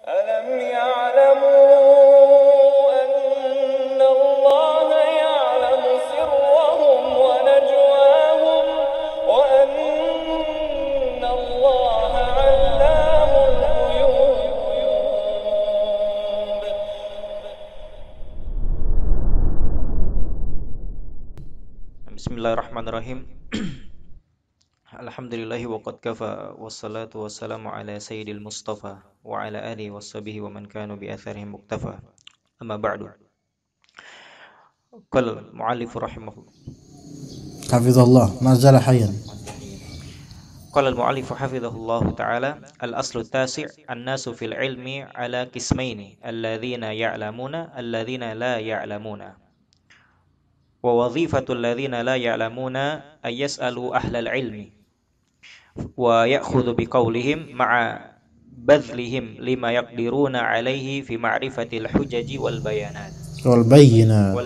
ألم يعلموا أن الله يعلم سرهم ونجواهم وأن الله علام الغيوب. Bismillahirrahmanirrahim. Alhamdulillahi wa qad kafa wassalatu wassalamu ala sayyidil mustafa wa ala alihi washabihi wa man kanu bi atharihim muktafa. Amma ba'du. Qala al-mu'allif rahimahullah. Hafizallah, ma zala hayyan. Qala al-mu'allif hafizahullah ta'ala al-aslu at-tasi' an-nasu fil ilmi ala qismaini alladhina ya'lamuna alladhina la ya'lamuna. Wa wadhifatul ladzina la ya'lamuna ay yas'alu ahlal ilmi wa ya'khudhu biqaulihim ma'a badlihim lima yaqdiruna alaihi fi ma'rifatil hujaji wal bayanat Wal bayyinat.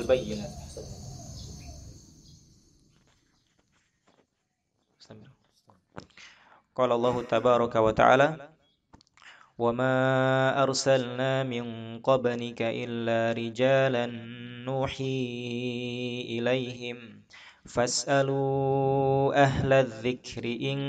Qala Allah tabaraka wa ta'ala wa ma arsalna min qablika illa rijalan nuhi ilaihim fas'alu ahla dzikri in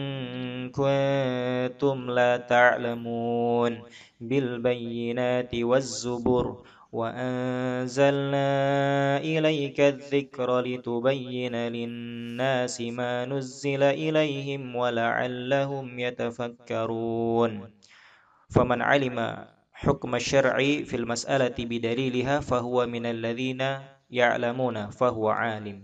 kuntum la ta'lamun bil bayyinati waz zubur wa anzalna ilayka dzikra litubayyana lin-nasi ma nuzzila ilaihim wa la'allahum yatafakkarun. Faman 'alima hukma syar'i fil mas'alati bidaliliha fahuwa minal ladzina ya'lamuna fahuwa 'alim.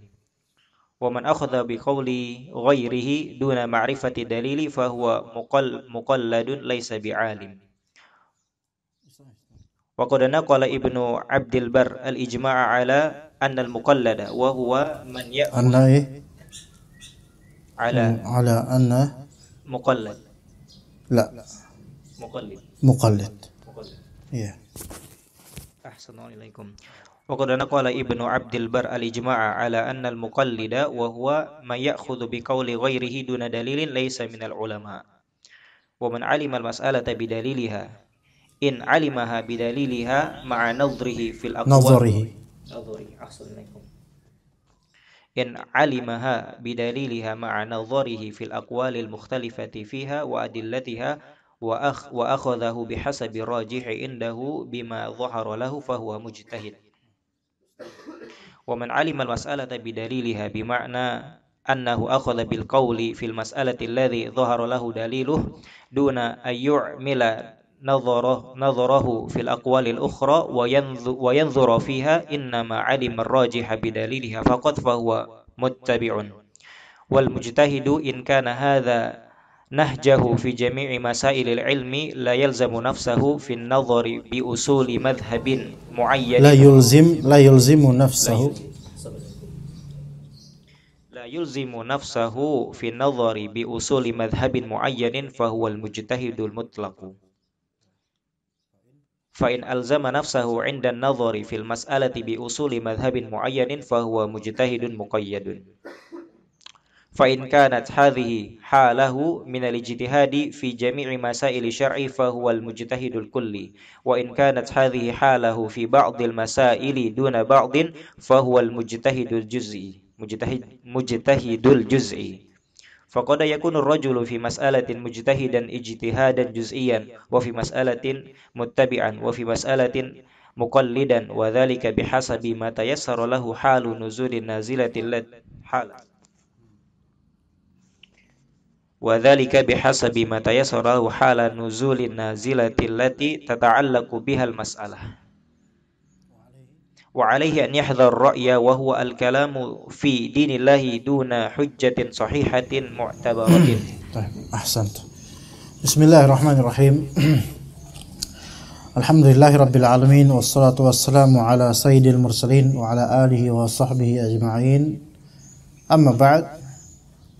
Wa man akhadha biqauli ghairihi duna ma'rifati dalili fahuwa muqalladun laysa bi'alim. Wa qad naqala Ibnu Abdil Barr al-ijma'a 'ala anna al-muqallada wa huwa man Anna ala anna muqallad. la muqallid. Iya. Ahsanalaikum. Wa qad naqala Ibnu Abdil Barr al-ijma'a 'ala anna al-muqallida wa huwa man ya'khudhu bi qawli ghairihi duna dalilin laysa minal ulama. Wa man 'alima al-mas'alata bidaliliha in 'alimaha bidaliliha ma'a nadhrihi fil aqwal in 'alimaha bidaliliha ma'a nadhrihi fil aqwalil mukhtalifati fiha wa adillatiha wa akhadhahu bihasabi rajihi indahu bima dhahara lahu fahuwa mujtahid. Wa man 'alima al-mas'alata bidaliliha bima'na annahu akhadha bil qawli fil mas'alati alladhi dhahara lahu daliluhu duna ay yu'mila nadharahu fil aqwalil ukhra wa yanzura fiha innama 'alima ar-rajiha bidaliliha faqad fahuwa muttabi'un. Wal mujtahidu in kana hadha nahjahu fi jami'i masailil ilmi la yalzamu nafsahu fi an-nadhari bi usuli madhhabin mu'ayyan La yulzimu nafsahu fi an-nadhari bi usuli madhhabin mu'ayyanin fa huwa al-mujtahidul mutlaq. Fa in alzama nafsahu 'inda an-nadhari fil mas'alati bi usuli madhhabin mu'ayyanin fa huwa mujtahidun muqayyadun. Fa in kanat hadhihi halahu min al-ijtihadi fi jami'i masaili syar'i fa huwa al-mujtahidul kulli wa in kanat hadhihi halahu fi ba'dil masaili duna ba'din fa huwa al-mujtahidul juz'i. Faqad yakunu ar-rajulu fi mas'alatin mujtahidan ijtihadan juz'iyan wa fi mas'alatin muttabi'an wa fi mas'alatin muqallidan wa dhalika bihasabi ma tayassara lahu halu nuzulin nazilatil وذلك بحسب ما تيسر له حال نزول النازلة التي تتعلق بها المسألة وعليه أن يحذر الرأي وهو الكلام في دين الله دون حجة صحيحة معتبرة. أحسنت. بسم الله الرحمن الرحيم. الحمد لله رب العالمين والصلاة والسلام على سيد المرسلين وعلى آله وصحبه أجمعين. أما بعد،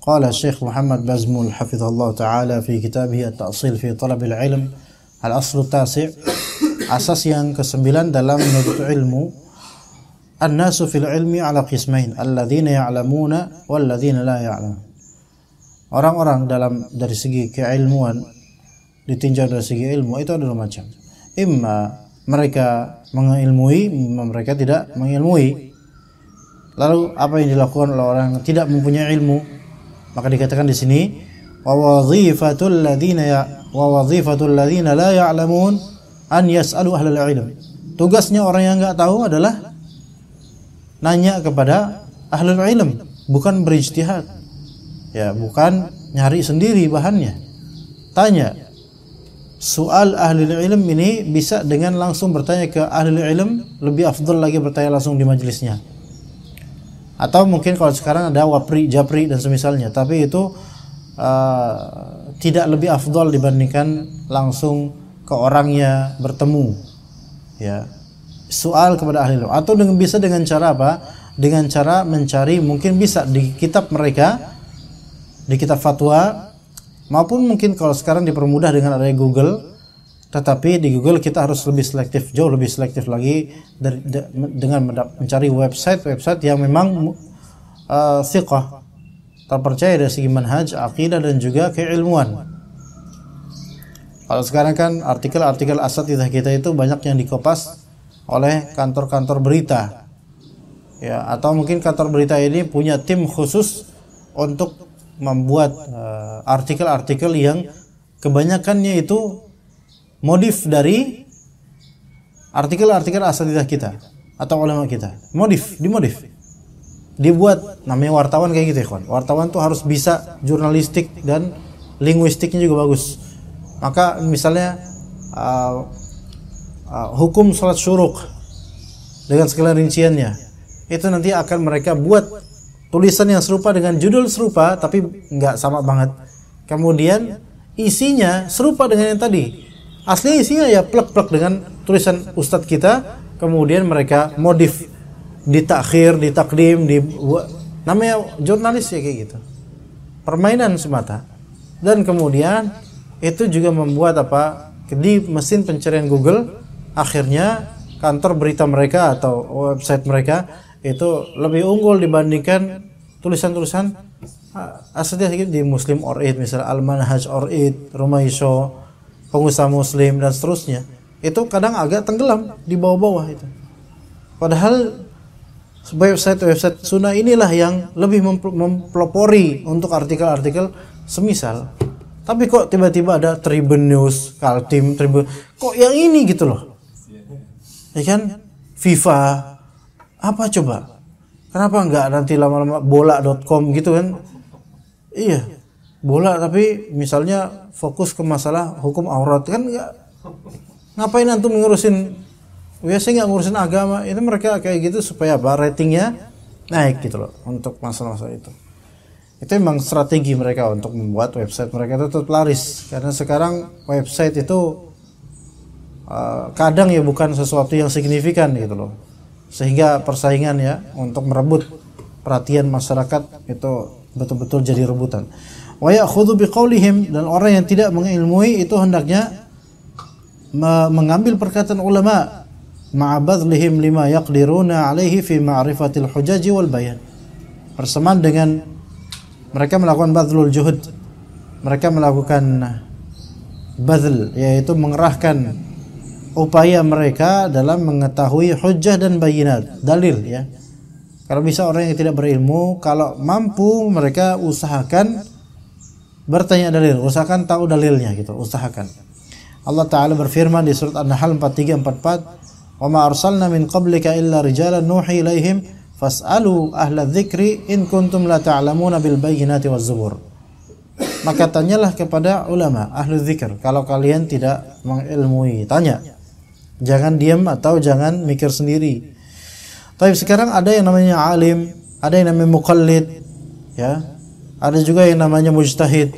قال الشيخ محمد بازمول حفظه الله تعالى في كتابه التأصيل في طلب العلم الأصل التاسع, asas yang ke-9 dalam menuntut ilmu. An-nasu fil ilmi ala qismain, alladzina ya'lamuna walladzina la ya'lamun. Orang-orang dari segi keilmuan, ditinjau dari segi ilmu itu ada dua macam. imma mereka mengilmui, mereka tidak mengilmui. Lalu apa yang dilakukan oleh orang yang tidak mempunyai ilmu? Maka dikatakan di sini wa wazifatul ladzina la ya'lamun an yas'alu ahlal ilm. Tugasnya orang yang enggak tahu adalah nanya kepada ahlul ilm, bukan berijtihad. Ya, bukan nyari sendiri bahannya. Tanya. Soal ahli ilm ini bisa dengan langsung bertanya ke ahli ilm, lebih afdal lagi bertanya langsung di majelisnya. Atau mungkin kalau sekarang ada wapri, japri dan semisalnya, tapi itu tidak lebih afdal dibandingkan langsung ke orangnya bertemu. Ya. Soal kepada ahli ilm atau bisa dengan cara apa? Dengan cara mencari, mungkin bisa di kitab mereka, di kitab fatwa, maupun mungkin kalau sekarang dipermudah dengan adanya Google. Tetapi di Google kita harus lebih selektif, jauh lebih selektif lagi dengan mencari website yang memang thiqah, terpercaya dari segi manhaj, akidah dan juga keilmuan. Kalau sekarang kan artikel-artikel asatidzah kita itu banyak yang dikopas oleh kantor-kantor berita. Ya, atau mungkin kantor berita ini punya tim khusus untuk membuat artikel-artikel yang kebanyakannya itu modif dari artikel-artikel asatidzah kita atau ulama kita. Dimodif. Dibuat, namanya wartawan kayak gitu ya, kawan. Wartawan tuh harus bisa jurnalistik dan linguistiknya juga bagus. Maka misalnya hukum salat syuruk dengan segala rinciannya, itu nanti akan mereka buat tulisan yang serupa dengan judul serupa tapi nggak sama banget. Kemudian isinya serupa dengan yang tadi. Asli isinya ya plek-plek dengan tulisan ustadz kita, kemudian mereka modif, ditakhir, ditakdim, namanya jurnalis ya kayak gitu. Permainan semata. Dan kemudian itu juga membuat apa? Di mesin pencarian Google, akhirnya kantor berita mereka atau website mereka itu lebih unggul dibandingkan tulisan-tulisan aslinya di Muslim Or'id, misalnya Al-Manhaj Or'id, Rumaisho, Pengusaha Muslim dan seterusnya. Itu kadang agak tenggelam di bawah-bawah itu. Padahal website sunnah inilah yang lebih mempelopori untuk artikel-artikel semisal. Tapi kok tiba-tiba ada Tribun News, Kaltim, Tribun, kok yang ini gitu loh. Ya kan? FIFA, apa coba? Kenapa enggak nanti lama-lama bola.com gitu kan? Iya, bola tapi misalnya fokus ke masalah hukum aurat kan enggak. Ngapain antum ngurusin? Biasanya enggak ngurusin agama. Itu mereka kayak gitu supaya apa? Ratingnya naik gitu loh untuk masalah-masalah itu. Itu memang strategi mereka untuk membuat website mereka itu tetap laris. Karena sekarang website itu kadang ya bukan sesuatu yang signifikan gitu loh. Sehingga persaingan ya untuk merebut perhatian masyarakat itu betul-betul jadi rebutan. Wa ya'khudhu biqaulihim, dan orang yang tidak mengilmui itu hendaknya mengambil perkataan ulama ma'abadlihim lima yaqdiruna alaihi fi ma'rifatil hujaji wal bayan. Bersamaan dengan mereka melakukan badlul juhud, mereka melakukan badl, yaitu mengerahkan upaya mereka dalam mengetahui hujjah dan bayinat, dalil ya. Kalau bisa orang yang tidak berilmu, kalau mampu mereka usahakan bertanya dalil, usahakan tahu dalilnya gitu, usahakan. Allah Ta'ala berfirman di surat An-Nahl 43-44, "Wa ma arsalna min qablika illa rijalan nuhi ilaihim fas'alu ahla dzikri in kuntum la ta'lamuna bil bayyinati waz zubur." Maka tanyalah kepada ulama ahli dzikir kalau kalian tidak mengilmui, tanya. Jangan diam atau jangan mikir sendiri. Tapi sekarang ada yang namanya alim, ada yang namanya muqallid, ya. Ada juga yang namanya mujtahid.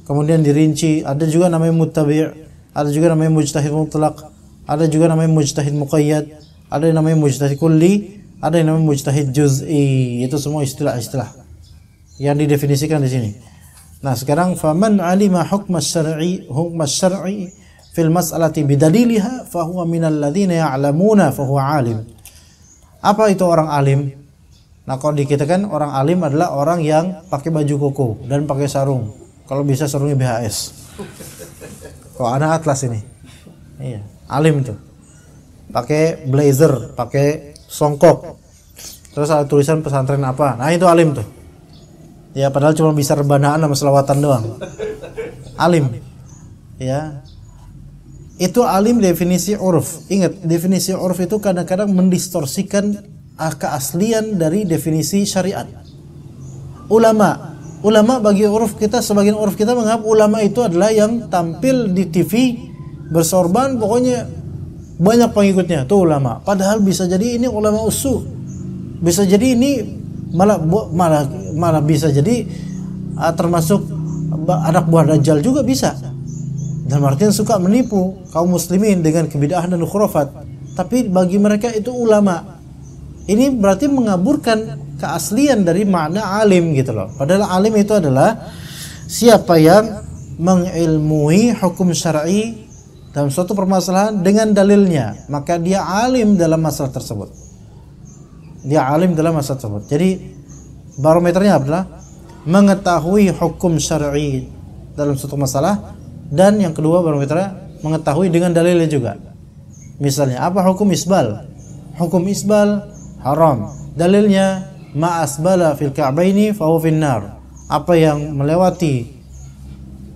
Kemudian dirinci, ada juga namanya muttabi', ada juga namanya mujtahid mutlaq, ada juga namanya mujtahid muqayyad, ada yang namanya mujtahid kulli, ada yang namanya mujtahid juz'i. Itu semua istilah-istilah yang didefinisikan di sini. Nah, sekarang faman alima hukm asy-syar'i fil mas'alati bidaliliha fa huwa minal ladzina ya'lamuna fa huwa alim. Apa itu orang alim? Nah, kalau di kita kan orang alim adalah orang yang pakai baju koko dan pakai sarung. Kalau bisa sarungnya BHS. Kalau ada atlas ini. Iya, alim tuh. Pakai blazer, pakai songkok. Terus ada tulisan pesantren apa. Nah, itu alim tuh. Ya, padahal cuma bisa rebanaan sama selawatan doang. Alim. Ya. Itu alim definisi uruf. Ingat, definisi uruf itu kadang-kadang mendistorsikan keaslian dari definisi syariat. Ulama bagi uruf kita, sebagian uruf kita menganggap ulama itu adalah yang tampil di TV bersorban, pokoknya banyak pengikutnya, itu ulama. Padahal bisa jadi ini ulama usul. Bisa jadi ini malah bisa jadi termasuk anak buah Dajjal juga bisa. Dan artinya suka menipu kaum muslimin dengan kebid'ahan dan khurafat. Tapi bagi mereka itu ulama. Ini berarti mengaburkan keaslian dari makna alim gitu loh. Padahal alim itu adalah siapa yang mengilmui hukum syar'i dalam suatu permasalahan dengan dalilnya, maka dia alim dalam masalah tersebut. Dia alim dalam masalah tersebut. Jadi barometernya adalah mengetahui hukum syar'i dalam suatu masalah, dan yang kedua barometernya mengetahui dengan dalilnya juga. Misalnya apa hukum isbal? Hukum isbal haram. Dalilnya ma asbala fil ka'baini fa huwa finnar. Apa yang melewati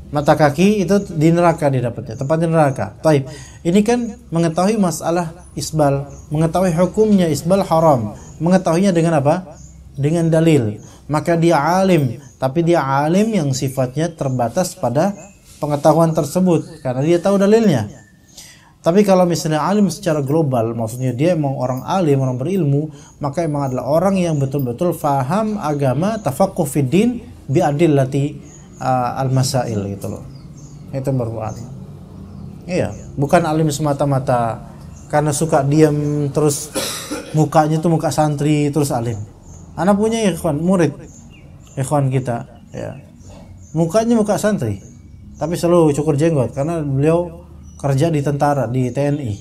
mata kaki itu di neraka dia dapatnya, tempat di neraka. Taib. Ini kan mengetahui masalah isbal, mengetahui hukumnya isbal haram, mengetahuinya dengan apa? Dengan dalil. Maka dia alim, tapi dia alim yang sifatnya terbatas pada pengetahuan tersebut karena dia tahu dalilnya. Tapi kalau misalnya alim secara global, maksudnya dia emang orang alim, orang berilmu, maka emang adalah orang yang betul-betul faham agama, tafaqquh fid din bi adillati al-masail gitu loh. Itu baru alim. Iya, bukan alim semata-mata karena suka diam terus mukanya tuh muka santri terus alim. Anak punya ikhwan, murid ikhwan kita, ya. Mukanya muka santri, tapi selalu cukur jenggot karena beliau kerja di tentara, di TNI.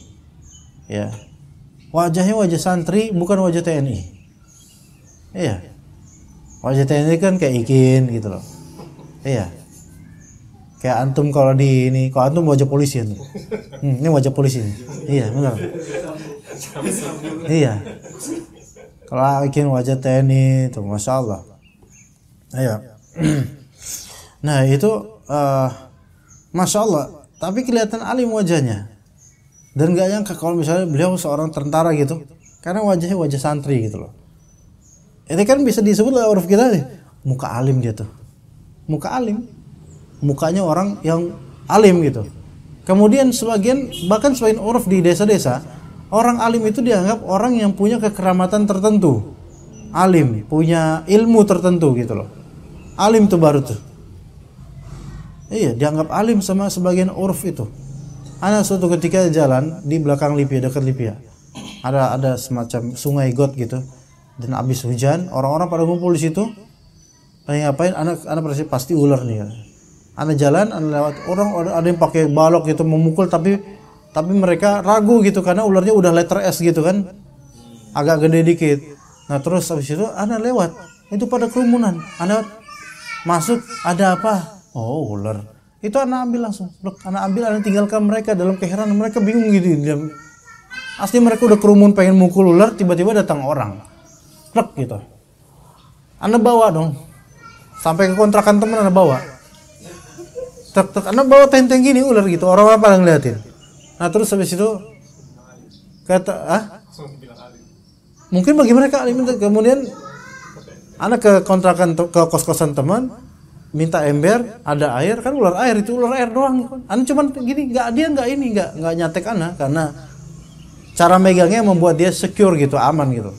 Ya. Wajahnya wajah santri, bukan wajah TNI. Iya. Wajah TNI kan kayak Ikin gitu loh. Iya. Kayak antum kalau di ini, kalau antum wajah polisi antum. Ini wajah polisi. Iya, benar. Iya. Kalau Ikin wajah TNI itu, Masya Allah. Iya. Nah, itu Masya Allah. Tapi kelihatan alim wajahnya. Dan gak nyangka kalau misalnya beliau seorang tentara gitu, karena wajahnya wajah santri gitu loh. Itu kan bisa disebut oleh uruf kita nih, muka alim dia tuh. Muka alim. Mukanya orang yang alim gitu. Kemudian bahkan sebagian uruf di desa-desa, orang alim itu dianggap orang yang punya kekeramatan tertentu. Alim, punya ilmu tertentu gitu loh. Alim tuh baru tuh. Iya, dianggap alim sama sebagian uruf itu. Ada suatu ketika jalan di belakang Lipia, dekat Lipia. Ada semacam sungai got gitu. Dan habis hujan, orang-orang pada ngumpul di situ. Lagi ngapain? Anak pasti ular nih. Anak jalan, anak lewat orang ada yang pakai balok gitu memukul, tapi mereka ragu gitu karena ularnya udah letter S gitu kan. Agak gede dikit. Nah, terus habis itu anak lewat. Itu pada kerumunan. Anak masuk, ada apa? Oh, ular. Itu anak ambil langsung. Anak tinggalkan mereka dalam keheranan. Mereka bingung gitu. Asli mereka udah kerumun pengen mukul ular, tiba-tiba datang orang. Plek gitu. Anak bawa dong. Sampai ke kontrakan teman anak bawa. Tek, anak bawa tenteng gini ular gitu. Orang-orang pada ngeliatin. Nah, terus habis itu kata, mungkin bagi mereka alim. Kemudian anak ke kontrakan, ke kos-kosan teman, minta ember, ada air, kan ular air itu ular air doang. Anak cuman gini, nggak nyatek anak karena cara megangnya membuat dia secure gitu, aman gitu.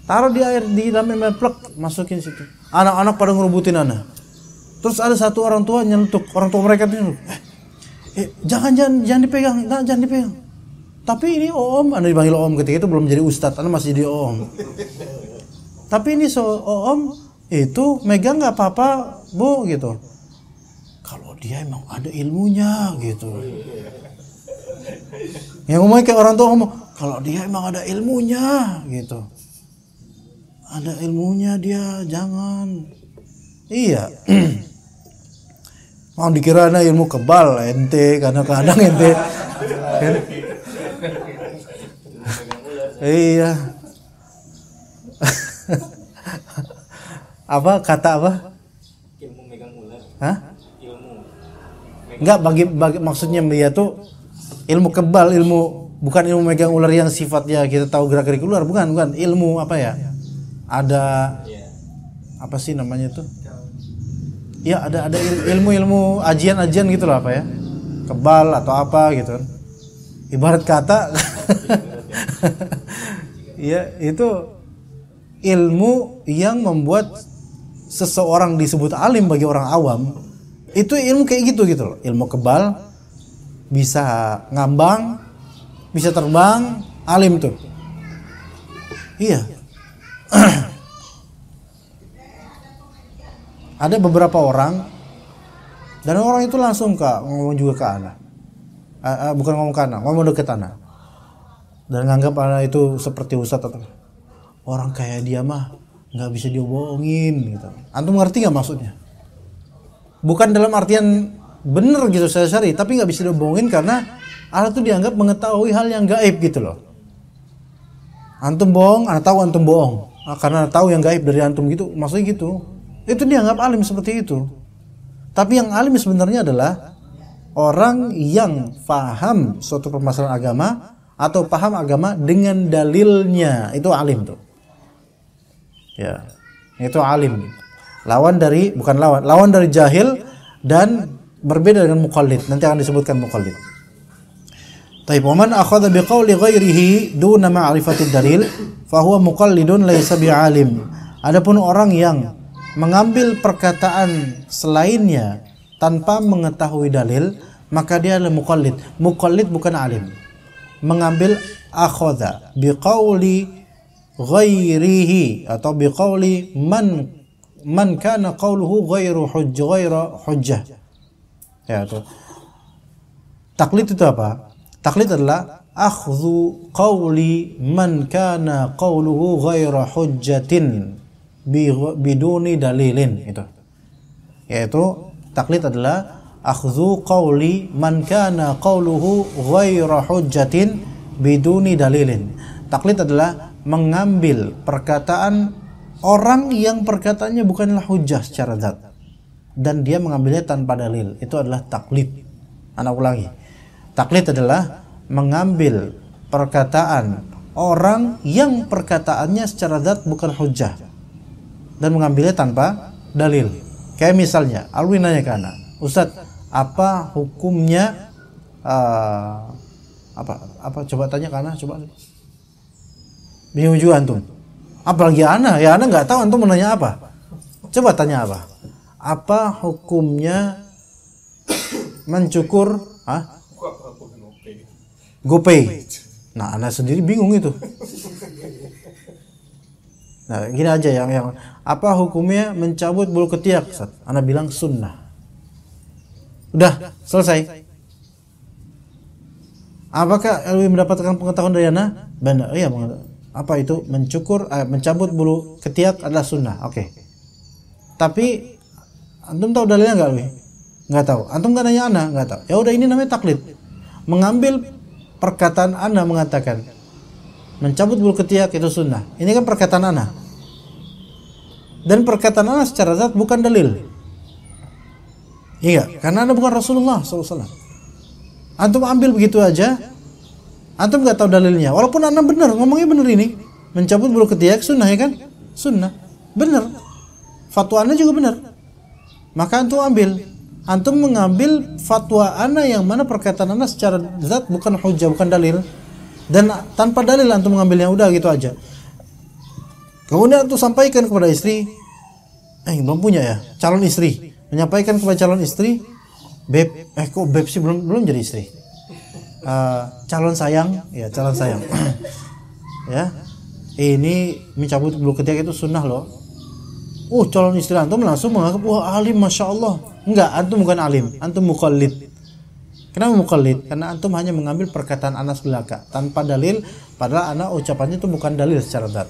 Taruh di air di dalam ember, plek, masukin situ. Anak-anak pada ngerubutin anak. Terus ada satu orang tua nyentuk, orang tua mereka tuh, jangan dipegang, jangan dipegang. Tapi ini om, anak dipanggil om ketika itu belum jadi ustadz, anak masih jadi om. Tapi ini om itu megang nggak apa-apa bu gitu. Kalau dia emang ada ilmunya gitu. Yang ngomongnya kayak orang tua ngomong, kalau dia emang ada ilmunya gitu. Ada ilmunya dia, jangan. Iya. Mau dikira ilmu kebal ente, karena kadang ente Iya. Apa kata apa? Ilmu megang ular. Hah? Ilmu. Enggak, bagi maksudnya dia tuh ilmu kebal, ilmu bukan ilmu megang ular yang sifatnya kita tahu gerak-gerik ular, bukan ilmu apa ya? Ada apa sih namanya tuh? Ya ada ilmu ajian-ajian gitu loh apa ya? Kebal atau apa gitu. Ibarat kata ya itu ilmu yang membuat seseorang disebut alim bagi orang awam. Itu ilmu kayak gitu loh. Ilmu kebal, bisa ngambang, bisa terbang, alim tuh. Iya. Ada beberapa orang dan orang itu langsung ngomong juga ke anak. Bukan ngomong ke anak, ngomong deket anak. Dan nganggap anak itu seperti ustadz atau orang kayak dia mah nggak bisa dibohongin gitu. Antum ngerti nggak maksudnya? Bukan dalam artian bener gitu saya cari, tapi nggak bisa dibohongin karena anak itu dianggap mengetahui hal yang gaib gitu loh. Antum bohong, anak tahu antum bohong. Karena anak tahu yang gaib dari antum gitu, maksudnya gitu. Itu dianggap alim seperti itu. Tapi yang alim sebenarnya adalah orang yang paham suatu permasalahan agama atau paham agama dengan dalilnya, itu alim tuh. Ya, itu alim. Lawan dari jahil dan berbeda dengan muqallid. Nanti akan disebutkan muqallid. Taib, wa man akhadha biqauli ghairihi duna ma'rifatid dalil fa huwa muqallidun laysa bi'alim. Adapun orang yang mengambil perkataan selainnya tanpa mengetahui dalil, maka dia adalah muqallid. Muqallid bukan alim. Mengambil akhadha biqauli ghairihi atau biqauli man kana qawluhu ghairu hujjah. Ya, itu. Taklid itu apa? Taklid adalah akhdhu qawli man kana qawluhu ghairu hujjatin biduni dalilin, itu. Yaitu taklid adalah akhdhu qawli man kana qawluhu ghairu hujjatin biduni dalilin. Taklid adalah mengambil perkataan orang yang perkataannya bukanlah hujjah secara zat dan dia mengambilnya tanpa dalil. Itu adalah taklid. Anak ulangi. Taklid adalah mengambil perkataan orang yang perkataannya secara zat bukan hujjah dan mengambilnya tanpa dalil. Kayak misalnya, Alwi nanya ke anak, Ustadz, apa hukumnya apa coba tanya ke anak, coba. Bingung juga antum. Apalagi anak, ya anak nggak tahu antum menanya apa. Coba tanya apa? Apa hukumnya mencukur GoPay? Nah, anak sendiri bingung itu. Nah, gini aja yang apa hukumnya mencabut bulu ketiak? Anak bilang sunnah. Udah, selesai. Apakah Elwi mendapatkan pengetahuan dari anak? Benar, iya. Apa itu mencabut bulu ketiak adalah sunnah. Oke. Tapi antum tahu dalilnya enggak, Elwi? Enggak tahu. Antum kan nanya anak, enggak tahu. Ya udah, ini namanya taklid. Mengambil perkataan anak mengatakan mencabut bulu ketiak itu sunnah. Ini kan perkataan anak. Dan perkataan anak secara zat bukan dalil. Iya, karena anak bukan Rasulullah SAW. Antum ambil begitu aja. Antum nggak tahu dalilnya. Walaupun anak benar, ngomongnya benar ini. Mencabut bulu ketiak sunnah, ya kan? Sunnah. Benar. Fatwa anak juga benar. Maka antum ambil. Antum mengambil fatwa anak yang mana perkataan anak secara zat bukan hujjah, bukan dalil. Dan tanpa dalil antum mengambilnya, udah gitu aja. Kemudian antum sampaikan kepada istri. Belum punya ya? Calon istri. Menyampaikan kepada calon istri. Beb, kok beb sih belum jadi istri. Calon sayang, ya calon sayang. Ya, ini mencabut bulu ketiak itu sunnah loh. Calon istri antum langsung menganggap wah alim, masya Allah. Enggak, antum bukan alim, antum muqallid. Kenapa muqallid? Karena antum hanya mengambil perkataan anas belaka tanpa dalil, padahal anak ucapannya itu bukan dalil secara zat.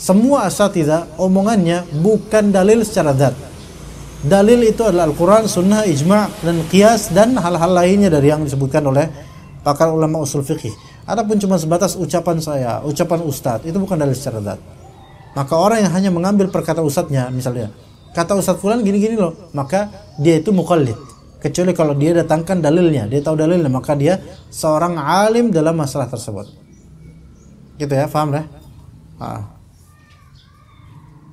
Semua asatidzah omongannya bukan dalil secara zat. Dalil itu adalah Al-Quran, Sunnah, Ijma' dan Qiyas dan hal-hal lainnya dari yang disebutkan oleh pakar ulama usul fikih. Adapun cuma sebatas ucapan saya, ucapan ustadz, itu bukan dalil secara zat. Maka orang yang hanya mengambil perkataan ustadznya, misalnya kata ustadz fulan gini-gini loh, maka dia itu muqallid. Kecuali kalau dia datangkan dalilnya, dia tahu dalilnya, maka dia seorang alim dalam masalah tersebut. Gitu ya, paham dah?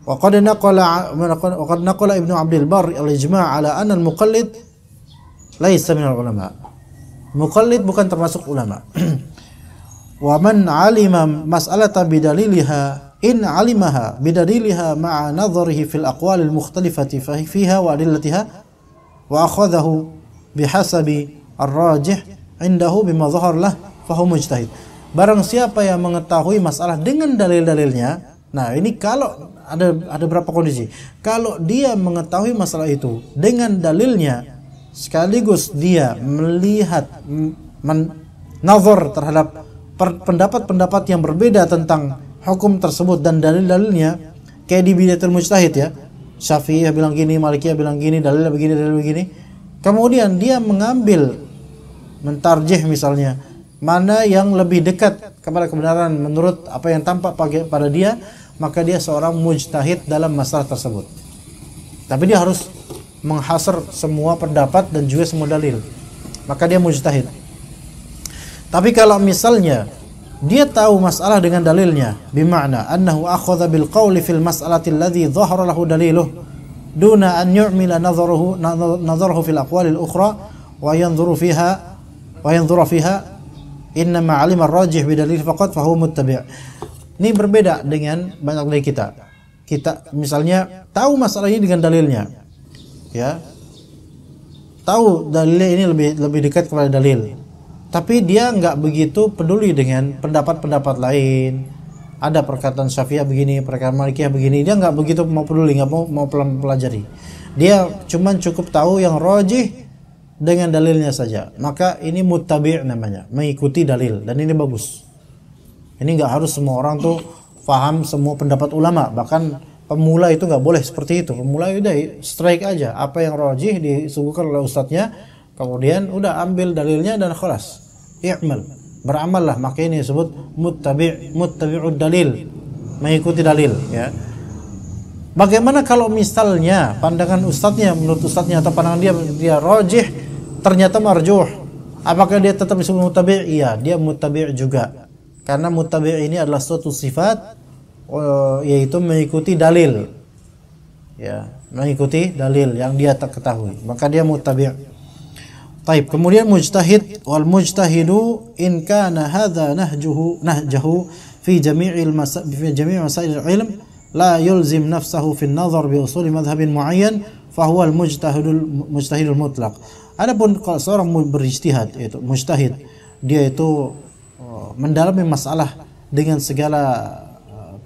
Wa qad naqala Ibnu Abdul Barr al-ijma' ala anna al-muqallid laisa min al-ulama. Muqallid bukan termasuk ulama. Wa man 'alima mas'alata bidaliliha in 'alimaha bidaliliha ma'a nadharihi fil aqwal al-mukhtalifati fiha wa adillatiha wa akhadhahu bihasabi ar-rajih 'indahu bima dhahar lah fa huwa mujtahid. Barang siapa yang mengetahui masalah dengan dalil-dalilnya, nah ini kalau ada berapa kondisi. Kalau dia mengetahui masalah itu dengan dalilnya, sekaligus dia melihat nazar terhadap pendapat-pendapat yang berbeda tentang hukum tersebut dan dalil-dalilnya, kayak di bidatul mujtahid ya, Syafi'iyah bilang gini, Malikiyah bilang gini, dalilnya begini, dalil begini. Kemudian dia mengambil, mentarjih misalnya, mana yang lebih dekat kepada kebenaran menurut apa yang tampak pada dia, maka dia seorang mujtahid dalam masalah tersebut. Tapi dia harus menghasar semua pendapat dan juga semua dalil, maka dia mujtahid. Tapi kalau misalnya dia tahu masalah dengan dalilnya, bima'na annahu akhadha bil qawli fil mas'alati alladhi dhahara lahu daliluh duna an yu'mila nadharuhu fil aqwali al-ukhra wa yanzuru fiha innama 'alima ar-rajih bidalil faqat fa huwa muttabi'. Ini berbeda dengan banyak dari kita. Kita misalnya tahu masalah ini dengan dalilnya, ya, tahu dalilnya ini lebih dekat kepada dalil, tapi dia nggak begitu peduli dengan pendapat-pendapat lain. Ada perkataan Syafi'iyah begini, perkataan Malikiyah begini, dia nggak begitu mau peduli, nggak mau pelajari. Dia cuman cukup tahu yang rajih dengan dalilnya saja. Maka ini muttabi' namanya, mengikuti dalil, dan ini bagus. Ini nggak harus semua orang tuh paham semua pendapat ulama, bahkan pemula itu nggak boleh seperti itu. Pemula udah strike aja, apa yang rajih disuguhkan oleh ustadznya, kemudian udah ambil dalilnya dan khalas, i'mal, beramallah. Maka ini disebut muttabi'ud dalil, mengikuti dalil, ya. Bagaimana kalau misalnya pandangan ustadznya, menurut ustadznya atau pandangan dia rajih, ternyata marjuh, apakah dia tetap disebut muttabi'? Iya, dia muttabi' juga, karena muttabi' ini adalah suatu sifat, yaitu mengikuti dalil, ya, mengikuti dalil yang dia tak ketahui, maka dia muttabi'. Taib. Kemudian mujtahid, wal mujtahidu in kana hadza nahjahu fi jami'il masail al-ilm la yulzim nafsahu fi an-nazar bi usul madhhabin muayyan fa huwa al-mujtahidul mutlaq. Adapun kalau seorang berijtihad, yaitu mujtahid, dia itu mendalami masalah dengan segala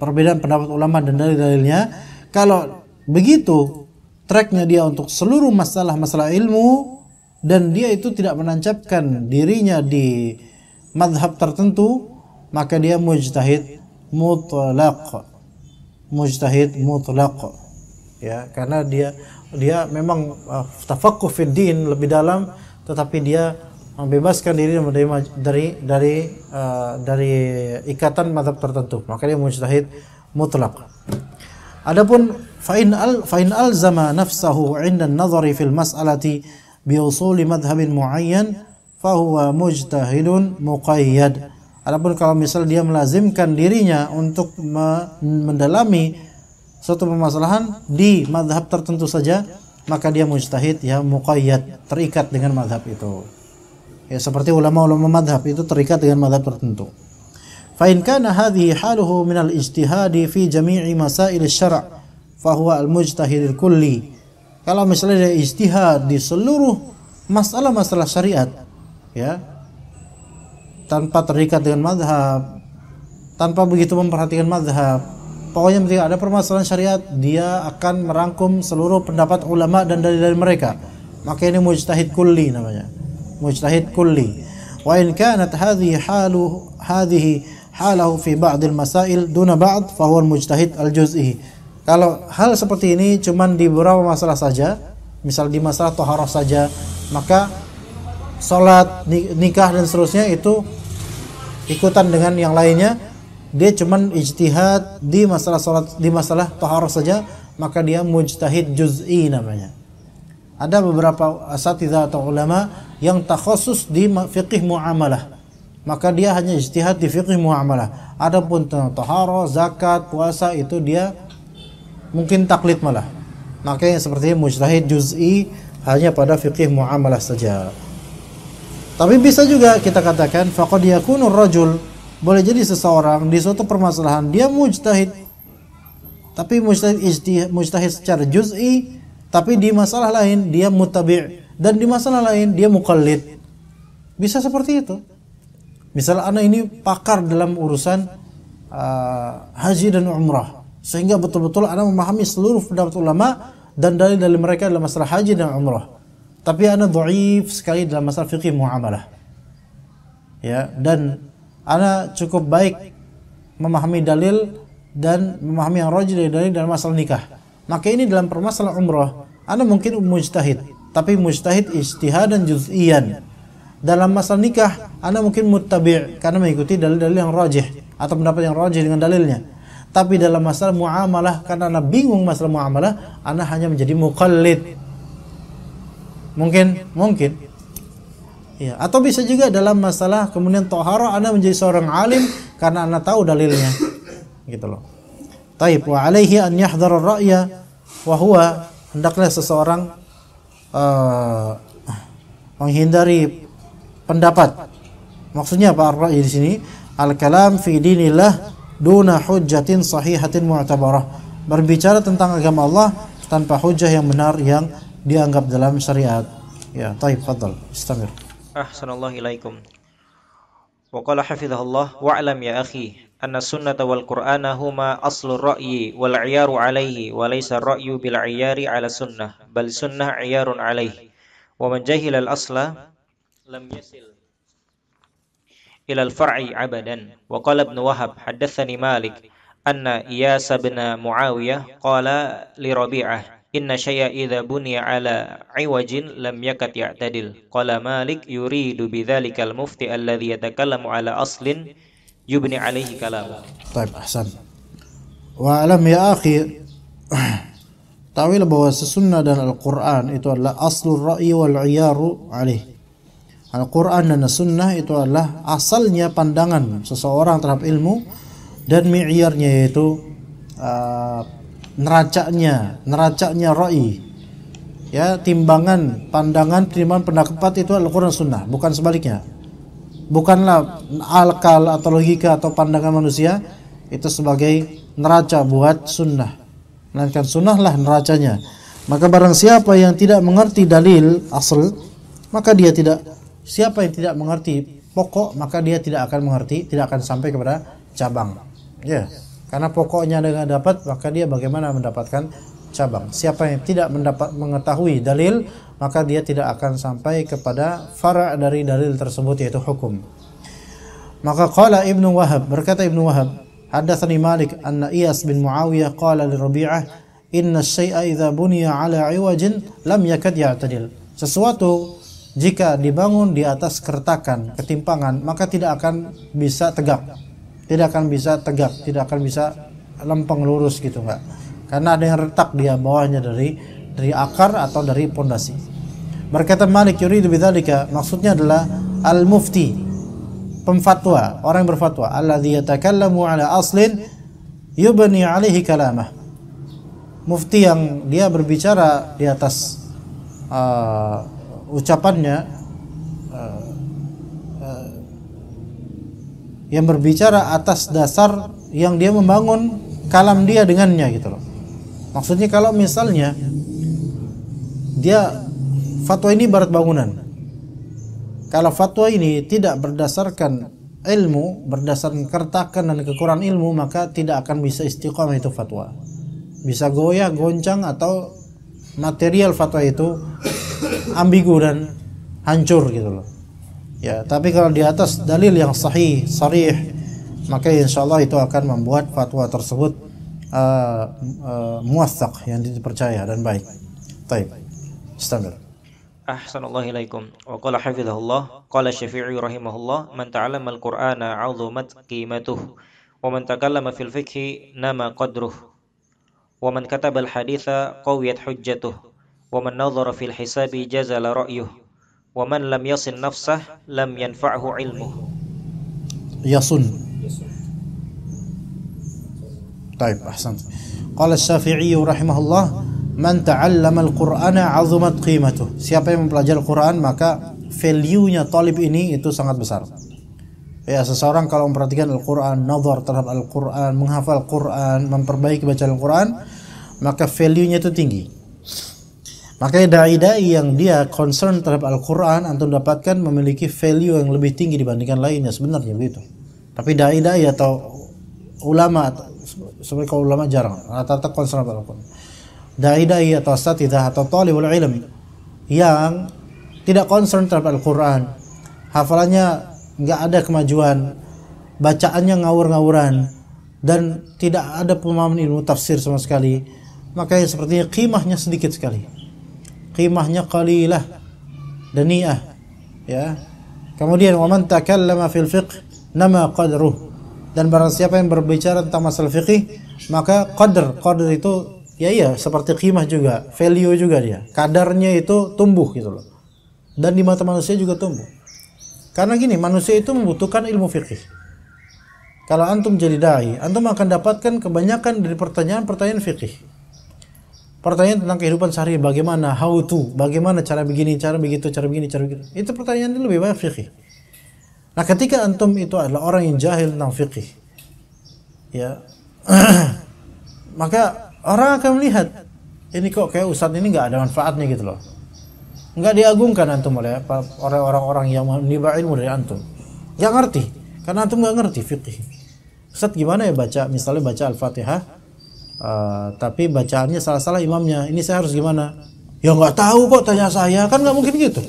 perbedaan pendapat ulama dan dalil-dalilnya. Kalau begitu tracknya dia untuk seluruh masalah-masalah ilmu, dan dia itu tidak menancapkan dirinya di madhab tertentu, maka dia mujtahid mutlaq. Mujtahid mutlaq, ya, karena dia memang tafaqquh fid din lebih dalam, tetapi dia membebaskan diri dari ikatan madhab tertentu, maka dia mujtahid mutlaq. Adapun fa in alzama nafsahu 'inda an-nazari fil mas'alati bi usuli madhhabin muayyan fa huwa mujtahidun muqayyad. Adapun kalau misal dia melazimkan dirinya untuk mendalami suatu permasalahan di madhab tertentu saja, maka dia mujtahid ya muqayyad, terikat dengan madhab itu. Ya, seperti ulama-ulama madhab itu terikat dengan madhab tertentu. Fa in kana hadhihi haluhu min al-ijtihadi fi jami'i masail asy-syara' fa huwa al-mujtahid al-kulli. Kalau misalnya dia ijtihad di seluruh masalah-masalah syariat, ya, tanpa terikat dengan madhab, tanpa begitu memperhatikan madhab, pokoknya ketika ada permasalahan syariat, dia akan merangkum seluruh pendapat ulama dan dari mereka, maka ini mujtahid kulli namanya, mujtahid kulli. Wa in kanat hadhihi halahu fi ba'd al-masail duna ba'd fa huwa al-mujtahid al-juz'i. Kalau hal seperti ini cuman di beberapa masalah saja, misal di masalah thaharah saja, maka sholat, nikah dan seterusnya itu ikutan dengan yang lainnya. Dia cuman ijtihad di masalah sholat, di masalah taharah saja, maka dia mujtahid juz'i namanya. Ada beberapa asatidzah atau ulama yang takhusus di fiqih muamalah, maka dia hanya ijtihad di fiqih muamalah. Adapun tentang taharah, zakat, puasa itu dia mungkin taklid malah. Makanya seperti mujtahid juz'i hanya pada fiqih muamalah saja. Tapi bisa juga kita katakan faqad yakunu rajul, boleh jadi seseorang di suatu permasalahan dia mujtahid, tapi mujtahid secara juz'i, tapi di masalah lain dia muttabi', dan di masalah lain dia muqallid. Bisa seperti itu. Misal ana ini pakar dalam urusan haji dan umrah, sehingga betul-betul ana memahami seluruh pendapat ulama dan dalil-dalil mereka dalam masalah haji dan umrah. Tapi ana dhaif sekali dalam masalah fikih muamalah. Ya, dan ana cukup baik memahami dalil dan memahami yang rajih dari dalil dalam masalah nikah. Maka ini dalam permasalahan umrah, ana mungkin mujtahid, tapi mujtahid ijtihadan juz'iyan. Dalam masalah nikah, ana mungkin muttabi' karena mengikuti dalil-dalil yang rajih atau pendapat yang rajih dengan dalilnya. Tapi dalam masalah muamalah, karena ana bingung masalah muamalah, ana hanya menjadi muqallid. Mungkin. Ya, atau bisa juga dalam masalah kemudian taharah ana menjadi seorang alim karena ana tahu dalilnya. Gitu loh. Taib wa alaihi an yahdhar ar-ra'ya wa huwa, hendaklah seseorang menghindari pendapat. Maksudnya apa ar-ra'y di sini? Al-kalam fi dinillah duna hujjatin sahihatin mu'tabarah. Berbicara tentang agama Allah tanpa hujjah yang benar yang dianggap dalam syariat. Ya, taib, fadal, istamir. Ahsanallahu ilaikum. Wa qala hafizahullah wa'lam ya akhi anna sunnata wal qur'ana huma aslu ra'yi wal 'iyaru 'alaihi wa laysa ar-ra'yu bil 'iyari 'ala sunnah bal sunnah 'iyarun 'alaihi wa man jahila al asla lam yasil ila al far'i abadan. Wa qala ibn Wahab haddatsani Malik anna Iyas bin Muawiyah qala li Rabi'ah inna syai'a idza buniya ala 'iwajin lam yakad ya'tadil. Qala Malik yuridu bidzalikal mufti alladhi yatakallamu ala aslin yubni 'alaihi kalam. Baik, ahsan. Wa alam ya akhi, tahuilah bahwa sunnah dan Al-Qur'an itu adalah aslur ra'yi wal 'iyaru 'alaihi. Al-Qur'an dan sunnah itu adalah asalnya pandangan seseorang terhadap ilmu dan mi'yarnya yaitu neracanya ra'i, ya, timbangan pendapat itu Al-Qur'an Sunnah, bukan sebaliknya. Bukanlah akal atau logika atau pandangan manusia itu sebagai neraca buat sunnah, melainkan sunnah lah neracanya. Maka barang siapa yang tidak mengerti dalil asal, maka dia siapa yang tidak mengerti pokok, maka dia tidak akan sampai kepada cabang. Ya. Karena pokoknya dengan dapat, maka dia bagaimana mendapatkan cabang. Siapa yang tidak mengetahui dalil, maka dia tidak akan sampai kepada fara' dari dalil tersebut, yaitu hukum. Maka qala Ibnu Wahab, berkata Ibnu Wahab, haddatsani Malik anna Iyas bin Muawiyah qala li Rabi'ah inna syai'a idza buniya ala 'iwajin lam yakad ya'tadil. Sesuatu jika dibangun di atas keretakan, ketimpangan, maka tidak akan bisa tegak. Tidak akan bisa lempeng lurus gitu, enggak. Karena ada yang retak dia bawahnya dari akar atau dari pondasi. Berkata Malik yuridu bidzalika, maksudnya adalah al-mufti, pemfatwa, orang yang berfatwa, alladzi yatakallamu ala aslin yubni alaihi kalamah. Mufti yang dia berbicara di atas ucapannya, yang berbicara atas dasar yang dia membangun kalam dia dengannya gitu loh. Maksudnya kalau misalnya dia fatwa ini ibarat bangunan, kalau fatwa ini tidak berdasarkan ilmu, berdasarkan keretakan dan kekurangan ilmu, maka tidak akan bisa istiqamah itu fatwa. Bisa goyah, goncang, atau material fatwa itu ambigu dan hancur gitu loh. Ya, tapi kalau di atas dalil yang sahih, sharih, maka insyaallah itu akan membuat fatwa tersebut muwaththaq, yang dipercaya dan baik. Baik. Istamir. Ahsanallahu ilaikum. Wa qala hafizahullah, qala Syafi'i rahimahullah, man ta'allama al-Qur'ana 'azumat qimatuh, wa man takallama fil fiqhi nama qadruh, wa man kataba al-haditha qawiyat hujjatuh, wa man nadhara fil hisabi jazala ra'yuh, wa man lam yasin nafsah lam yanfa'hu ilmuh. Yasun. Yesus. Baik, ahsan. Qala Syafi'i rahimahullah, man ta'allama al-Qur'ana 'azumat qimatuh. Siapa yang mempelajari Al-Qur'an maka value-nya talib ini itu sangat besar. Ya, seseorang kalau memperhatikan Al-Qur'an, nazar terhadap Al-Qur'an, menghafal Qur'an, memperbaiki bacaan Al-Qur'an, maka value-nya itu tinggi. Makanya dai-dai yang dia concern terhadap Al-Qur'an antum dapatkan memiliki value yang lebih tinggi dibandingkan lainnya, sebenarnya begitu. Tapi dai-dai atau ulama, sebenarnya kalau ulama jarang, rata-rata concern terhadap Al-Qur'an. Dai-dai atau asatidzah atau talibul ilm yang tidak concern terhadap Al-Qur'an, hafalannya nggak ada kemajuan, bacaannya ngawur-ngawuran, dan tidak ada pemahaman ilmu tafsir sama sekali, maka sepertinya qimahnya sedikit sekali, qimahnya qalilah, daniyah, ya. Kemudian wa man takallama fil fiqh nama qadruh, dan barang siapa yang berbicara tentang masalah fikih maka qadr itu ya seperti qimah juga, value juga, dia kadarnya itu tumbuh gitu loh, dan di mata manusia juga tumbuh. Karena gini, manusia itu membutuhkan ilmu fikih. Kalau antum jadi dai, antum akan dapatkan kebanyakan dari pertanyaan fikih, pertanyaan tentang kehidupan sehari, bagaimana, how to, bagaimana cara begini, cara begitu, cara begini, cara begitu. Itu pertanyaan itu lebih banyak fikih. Nah, ketika antum itu adalah orang yang jahil tentang fikih, ya, maka orang akan melihat, ini kok kayak ustadz ini nggak ada manfaatnya gitu loh, nggak diagungkan antum oleh orang-orang yang menimba ilmu dari antum, nggak ngerti, karena antum nggak ngerti fikih. Ustadz gimana ya baca, misalnya baca Al-Fatihah, tapi bacaannya salah-salah imamnya, ini saya harus gimana? Ya nggak tahu kok, tanya saya, kan nggak mungkin gitu,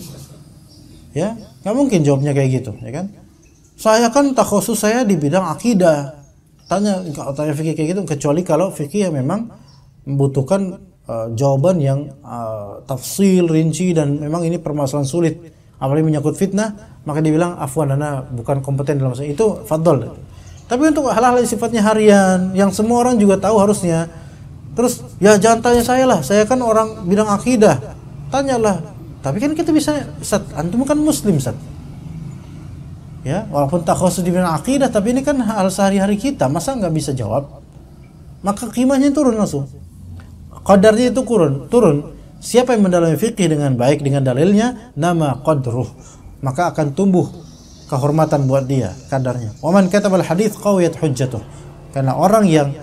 ya nggak mungkin jawabnya kayak gitu, ya kan? Saya kan takhusus saya di bidang akidah, kalau tanya fikih kayak gitu, kecuali kalau fikih yang memang membutuhkan jawaban yang tafsil, rinci, dan memang ini permasalahan sulit, apalagi menyangkut fitnah, maka dibilang afwan, ana bukan kompeten dalam masalah itu, fadol. Tapi untuk hal-hal yang sifatnya harian, yang semua orang juga tahu harusnya, terus ya jangan tanya saya lah, saya kan orang bidang akidah, tanyalah. Tapi kan kita bisa, Ustaz, antum kan muslim, Ustaz, ya, walaupun tak khusus di bidang akidah, tapi ini kan hal sehari-hari kita, masa nggak bisa jawab? Maka qimahnya turun langsung, qadarnya itu turun. Siapa yang mendalami fikih dengan baik dengan dalilnya, nama qadruh, maka akan tumbuh kehormatan buat dia, kadarnya. Wa man katabal hadits qawiyat hujjatuh, karena orang yang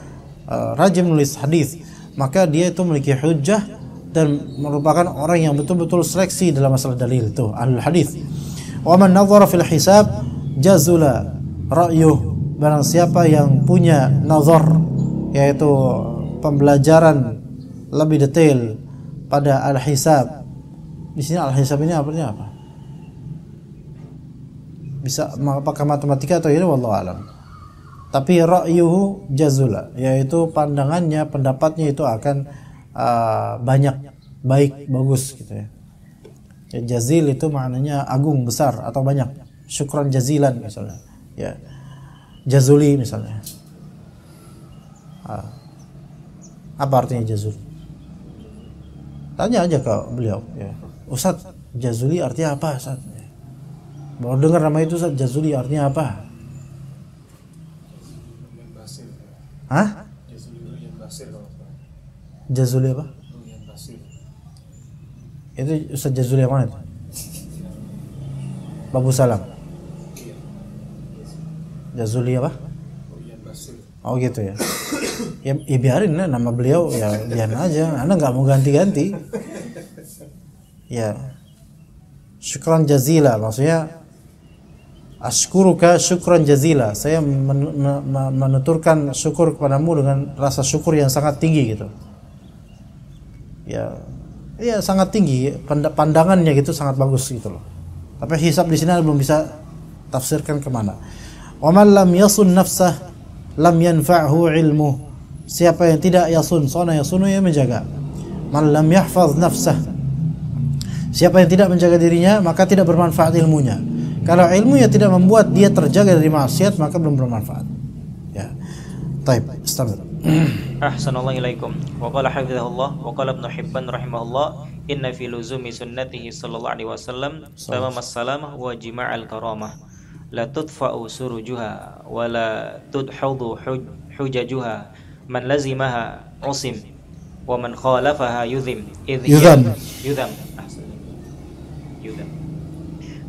rajin menulis hadis, maka dia itu memiliki hujjah dan merupakan orang yang betul-betul seleksi dalam masalah dalil itu, ahlul hadis. Wa man nadhara fil hisab jazula ra'yuh, barang siapa yang punya nazar, yaitu pembelajaran lebih detail pada al-hisab. Di sini al-hisab ini artinya apa? Bisa apakah matematika atau ini, wallahu alam. Tapi ra'yuhu jazula, yaitu pandangannya, pendapatnya itu akan banyak, baik, bagus gitu ya. Ya, jazil itu maknanya agung, besar atau banyak. Syukran jazilan misalnya, ya. Jazuli misalnya. Apa artinya jazuli? Tanya aja ke beliau, ya. Ustaz, jazuli artinya apa, Ustaz? Baru dengar nama itu, Ustaz, jazuli artinya apa? Hah? Jazuli apa? Itu Ustaz Jazuli yang mana itu? Babu Salam. Jazuli apa? Oh gitu ya. Ya biarin lah nama beliau, ya biarin aja. Anda nggak mau ganti-ganti. Ya. Syukran jazila, maksudnya ashkuruka syukran jazila. Saya menuturkan syukur kepadamu dengan rasa syukur yang sangat tinggi gitu. Ya sangat tinggi, pandangannya gitu sangat bagus gitu loh. Tapi hisab di sini belum bisa tafsirkan kemana. Wa man lam yasun nafsah lam yanfa'hu ilmu. Siapa yang tidak yasun, sona yasunu, yang menjaga. Man lam yahfaz nafsah, Siapa yang tidak menjaga dirinya, maka tidak bermanfaat ilmunya. Kalau ilmunya tidak membuat dia terjaga dari maksiat, maka belum bermanfaat. Ya. Taib, istamir. Ahsanallahu ilaikum. Wa qala hafizahullah wa qala Ibnu Hibban rahimahullah inna fi luzumi sunnatihi sallallahu alaihi wasallam tamamas salamah wa jima'al karamah la tudfa'u surujuha wa la tudhadu hujajuha man lazimaha usim wa man khalafaha yudham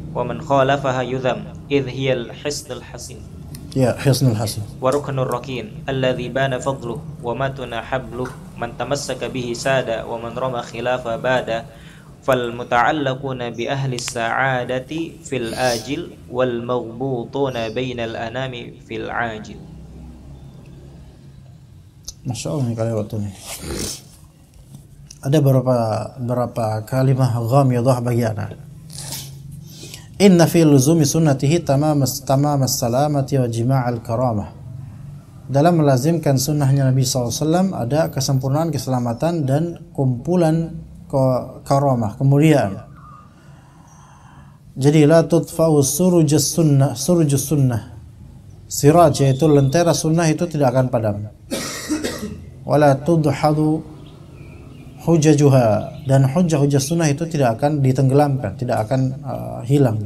wa man khalafaha yudham idh hiya al-hisnul hasin. Ya, hisnul hasin. Wa ruknur rakin alladhi bana fadluh wa matuna habluh man tamassaka bihi sada wa man rama khilafa bada fal muta'allaquna bi ahli sa'adati fil ajil wal maghbutuna bainal anami fil ajil. Masya Allah, kali waktu ini ada beberapa kalimah ghamidah bagi anak. Inna fi luzumi sunnatihi tamamas salamati wa jima'al karamah. Dalam melazimkan sunnahnya Nabi SAW ada kesempurnaan keselamatan dan kumpulan karamah, kemuliaan. Jadi la tudfa'u surujus sunnah. Siraj, yaitu lentera sunnah itu tidak akan padam. Wala tudhadu hujajuha, dan hujah-hujah sunnah itu tidak akan ditenggelamkan, tidak akan hilang.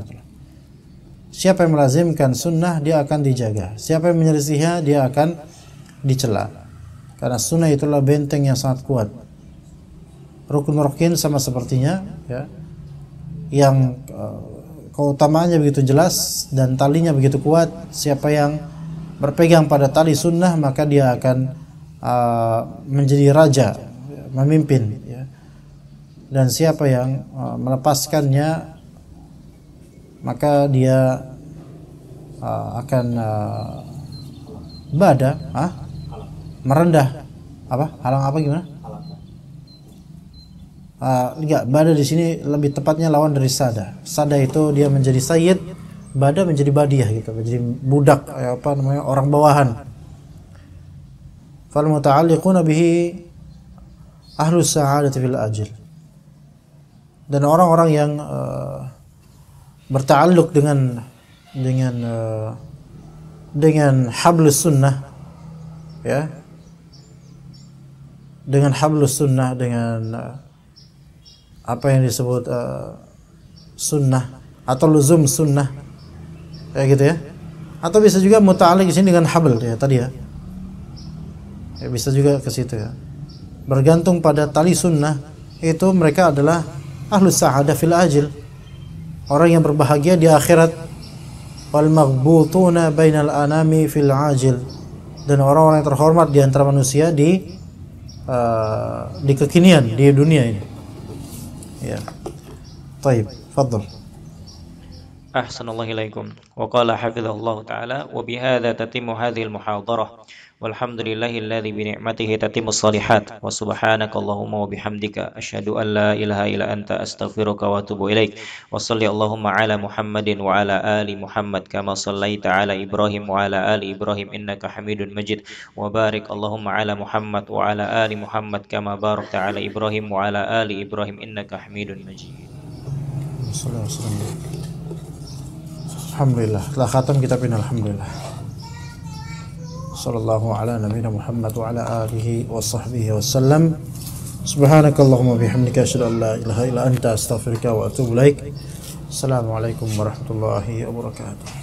Siapa yang melazimkan sunnah, dia akan dijaga. Siapa yang menyelisihinya, dia akan dicela. Karena sunnah itulah benteng yang sangat kuat. Rukun sama sepertinya, ya, yang keutamaannya begitu jelas dan talinya begitu kuat. Siapa yang berpegang pada tali sunnah, maka dia akan menjadi raja, memimpin, ya. Dan siapa yang melepaskannya, maka dia akan merendah. Halang apa gimana? Enggak, bada di sini lebih tepatnya lawan dari sada. Sada itu dia menjadi sayyid, bada menjadi badiah gitu, menjadi budak, orang bawahan. Fal muta'alliquna bihi ahlus sa'adati fil ajil. Dan orang-orang yang berta'alluq dengan hablus sunnah, ya, dengan hablus sunnah, dengan apa yang disebut sunnah atau luzum sunnah, kayak gitu ya. Atau bisa juga muta'alliq di sini dengan habl, ya tadi ya. Ya bisa juga ke situ ya. Bergantung pada tali sunnah, itu mereka adalah ahlus sa'adah fil ajil, orang yang berbahagia di akhirat. Wal maghbutuna bainal anami fil ajil, dan orang-orang yang terhormat di antara manusia di kekinian, di dunia ini. Ya. Taib, fadhal. Ahsanallahu ilaikum. Wa qala hafizahullah ta'ala wa bihadza tatimmu hadhihi al-muhadarah. Walhamdulillahilladzi bi ni'matihi tatimmus shalihat. Wa subhanakallahumma wa bihamdika asyhadu an la ilaha illa anta astaghfiruka wa atubu ilaik. Wa shalli Allahumma ala Muhammadin wa ala ali Muhammad kama shallaita ala Ibrahim wa ala ali Ibrahim innaka Hamidun Majid. Wa barik Allahumma ala Muhammad wa ala ali Muhammad kama barakta ala Ibrahim wa ala ali Ibrahim innaka Hamidun Majid. Alhamdulillah, telah khatam kitab ini, alhamdulillah. Sallallahu ala nabiyina Muhammad wa ala alihi wa sahbihi wasallam. Subhanakallahumma bihamdika asyhadu an la ilaha illa anta astaghfiruka wa atubu ilaik. Assalamualaikum warahmatullahi wabarakatuh.